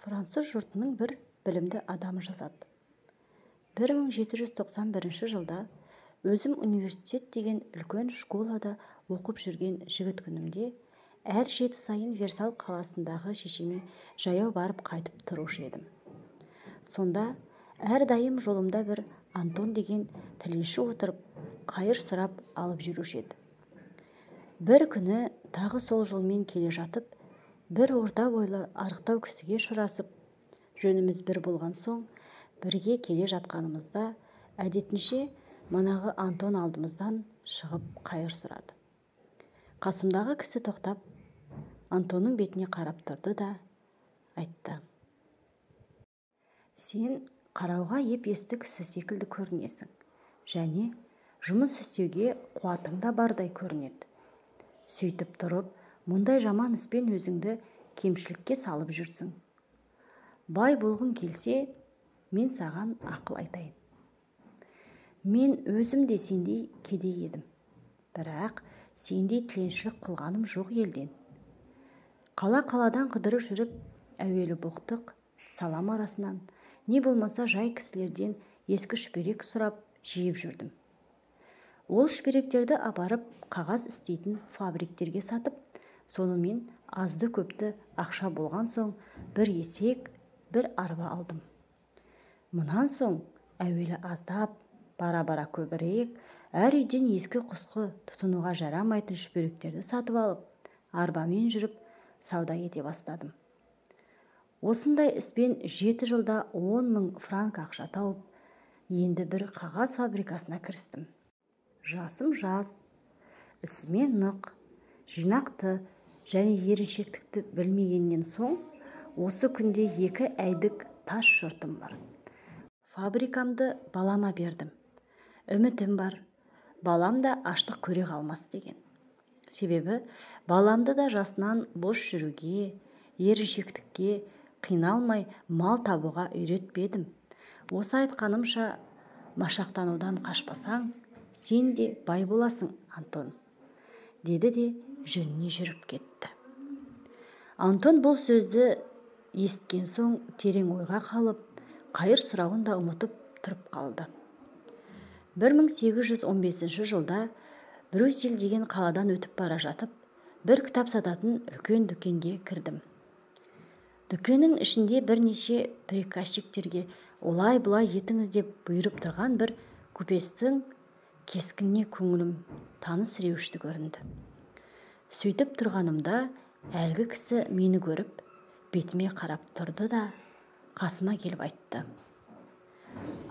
Француз жұртының бір білімді адамы жазады. 1791 жылда өзім университет деген үлкен школада оқып жүрген жігіт күнімде әр 7 сайын Версаль қаласындағы шешеме жаяу барып қайтып тұрушы едім. Сонда әрдайым жолымда бір Антон деген тіленші отырып, қайыр сұрап алып жүруші еді. Бір күні тағы сол жолмен келе жатып, бір орта бойлы арықтау кісіге ұшырасып, жөніміз бір болған соң, бірге келе жатқанымызда, әдетінше манағы Антон алдымыздан шығып қайыр сұрады. Қасымдағы кісі тоқтап, Антонның бетіне қарап тұрды да айтты: «Сен қарауға еп-есті кісі секілді көрінесің, және жұмыс істеуге қуатың да бардай көрінеді. Сөйтіп тұрып, мұндай жаман іспен өзіңді кемшілікке салып жүрсің. Бай болғың келсе, мен саған ақыл айтайын. Мен өзім де сендей кедей едім, бірақ сендей тіленшілік қылғаным жоқ елден. Қала-қаладан қыдырып жүріп, әуелі боқтық, салам арасынан, не болмаса жай кісілерден ескі шүберек сұрап жиып жүрдім. Ол шүберектерді апарып қағаз істейтін фабриктерге сатып, сонымен азды-көпті ақша болған соң бір есек, бір арба алдым. Мұнан соң әуелі аздап, бара-бара көбірек, әр үйден ескі-құсқы тұтынуға жарамайтын шүберектерді сатып алып, арбамен жүріп, сауда ете бастадым. Осындай іспен 7 жылда 10 000 франк ақша тауып, енді бір қағаз фабрикасына кірістім. Жасым жас, ісіме нық, жинақты және еріншектікті білмегеннен соң, осы күнде 2 әйдік тас жұртым бар. Фабрикамды балама бердім. Үмітім бар, балам да аштық көре қалмас деген. Себебі баламды да жасынан бос жүруге, еріншектікке қиналмай мал табуға үйретпедім. Осы айтқанымша, машақтанудан қашпасаң, сен де бай боласың, Антон, деді де жөніне жүріп кетті. Антон бұл сөзді есткен соң терең ойға қалып, қайыр сұрауын да ұмытып тұрып қалды. 1815 жылда Брюссель деген қаладан өтіп бара жатып, бір кітап сататын үлкен дүкенге кірдім. Дүкеннің ішінде бірнеше приказчиктерге олай-бұлай етіңіз деп бұйырып тұрған бір купецтің кескініне көңілім таныс реушті көрінді. Сөйтіп тұрғанымда әлгі кісі мені көріп, бетіме қарап тұрды да қасыма келіп айтты: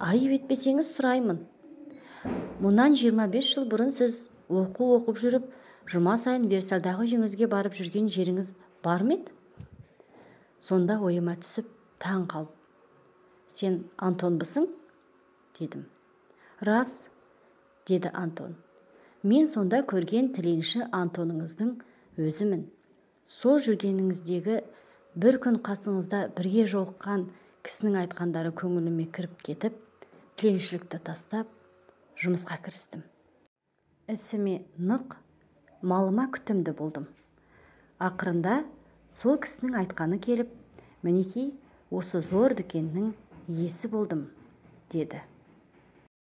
«Айып етпесеңіз сұраймын. Мұнан 25 жыл бұрын сіз оқу оқып жүріп, жұма сайын Версальдағы үйіңізге барып жүрген жеріңіз бар ма еді?» Сонда ойыма түсіп, таң қалып: «Сен Антонбысың?» дедім. «Рас», деді Антон. «Мен сонда көрген тіленші Антоныңыздың өзімін. Сол жүргеніңіздегі бір күн қасыңызда бірге жолыққан кісінің айтқандары көңіліме кіріп кетіп, тіленшілікті тастап, жұмысқа кірістім. Ісіме нық, малыма күтімді болдым. Ақырында сол кісінің айтқаны келіп, мінекей осы зор дүкеннің иесі болдым», деді.